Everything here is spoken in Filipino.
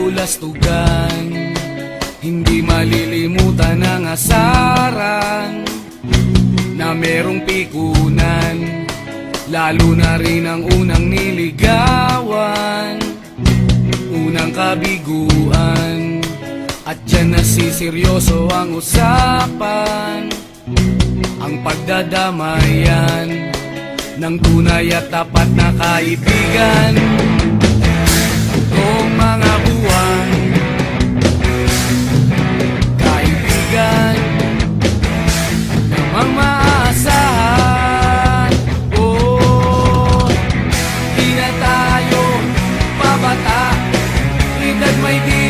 kabulastugan. Hindi malilimutan ang asaran na merong pikunan, lalo na rin ang unang niligawan, unang kabiguan. At dyan nasiseryoso ang usapan, ang pagdadamayan ng tunay at tapat na kaibigan. Noong mga buwan, kaibigan namang maaasahan. Oh, di na tayo pabata, edad may di